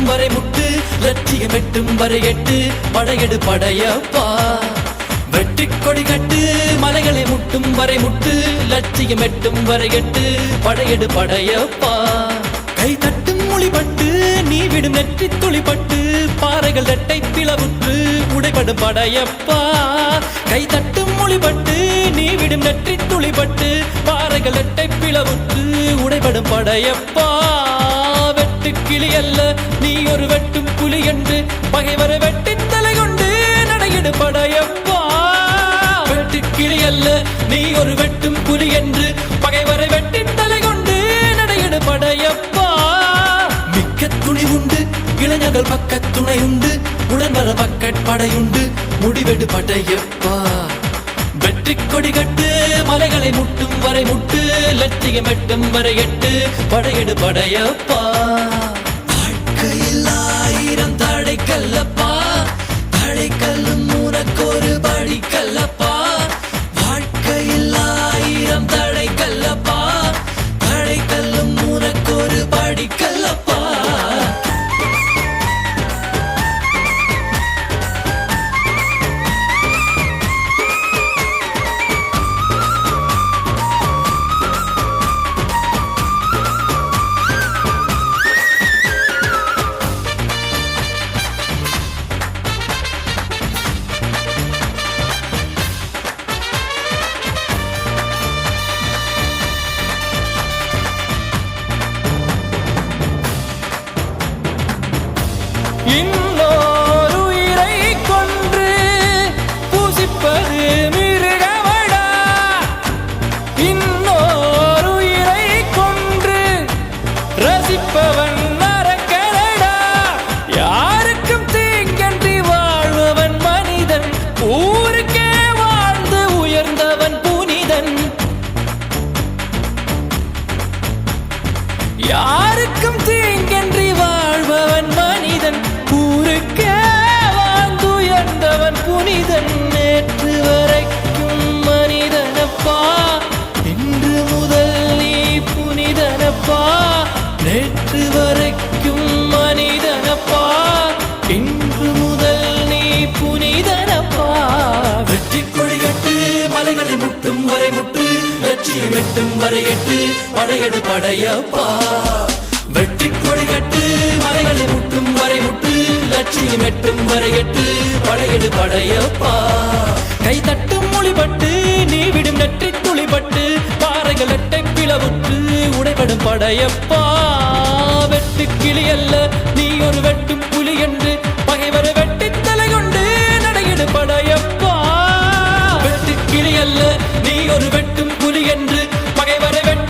வரை முட்டு லட்சியம் எட்டும் வரை எட்டு படையெடு படையப்பா வெற்றி கொடி கட்டு மலைகளை முட்டும் வரை முட்டு லட்சியம் எட்டும் வரை எட்டு படையெடு படையப்பா கை தட்டும் மொழிபட்டு நீ விடும் நெற்றி துளிப்பட்டு பாறைகள் இரட்டை பிளவுற்று உடைபடும் படையப்பா கை தட்டும் மொழிபட்டு நீ விடும் நெற்றி துளிப்பட்டு பாறைகள் இரட்டை பிளவுற்று உடைபடும் படையப்பா வெட்டு கிளி அல்ல நீ ஒரு வெட்டும் புலி என்று பகைவரை வெட்டி தலை கொண்டு நடையிடு படையப்பா வெட்டு கிளி அல்ல நீ ஒரு வெட்டும் புலி என்று பகைவரை வெட்டி தலை கொண்டு நடையிடு படையப்பா மிக்க துணி உண்டு இளைஞர்கள் பக்க துணை உண்டு உடன்வர பக்கட் படையுண்டு முடிவெடு படையப்பா வெற்றி கொடி கட்டு மலைகளை முட்டும் வரை முட்டு லட்சியம் எட்டும் வரை எட்டு படையெடு படையப்பா வாழ்க்கையில் ஆயிரம் தடை கல்லப்பா தடை கல்லும் உனக்கொரு படி கல்லப்பா வாழ்க்கையில் ஆயிரம் தடை கல்லப்பா தடை கல்லும் உனக்கொரு படி கல்லப்பா இன்னொரு உயிரை கொன்று பூசிப்பது மிருகமடா இன்னொரு உயிரை கொன்று ரசிப்பவன் நரக்கரடா யாருக்கும் தீங்கன்றி வாழ்பவன் மனிதன் ஊருக்கே வாழ்ந்து உயர்ந்தவன் புனிதன் யாருக்கும் தீங்கன்றி வாழ்பவன் மனிதன் ஊருக்கே வாழ்ந்துயர்ந்தவன் புனிதன் நேற்று வரைக்கும் மனிதனப்பா இன்று முதல் நீ புனிதனப்பா நேற்று வரைக்கும் மனிதனப்பா இன்று முதல் நீ புனிதனப்பா வெற்றி கொடி கட்டு மலைகளை முட்டும் வரை முட்டு லட்சியம் எட்டும் வரை எட்டு படையெடு படையப்பா வெற்றி கொடி கட்டு மலைகளை முட்டும் வரை முட்டு லட்சியம் எட்டும் வரை எட்டு படையெடு படையப்பா கை தட்டும் மொழிபட்டு நீ விடும் நெற்றி துளிப்பட்டு பாறைகள் இரட்டை பிளவுற்று உடைபடும் படையப்பா வெட்டு கிளி அல்ல நீ ஒரு வெட்டும்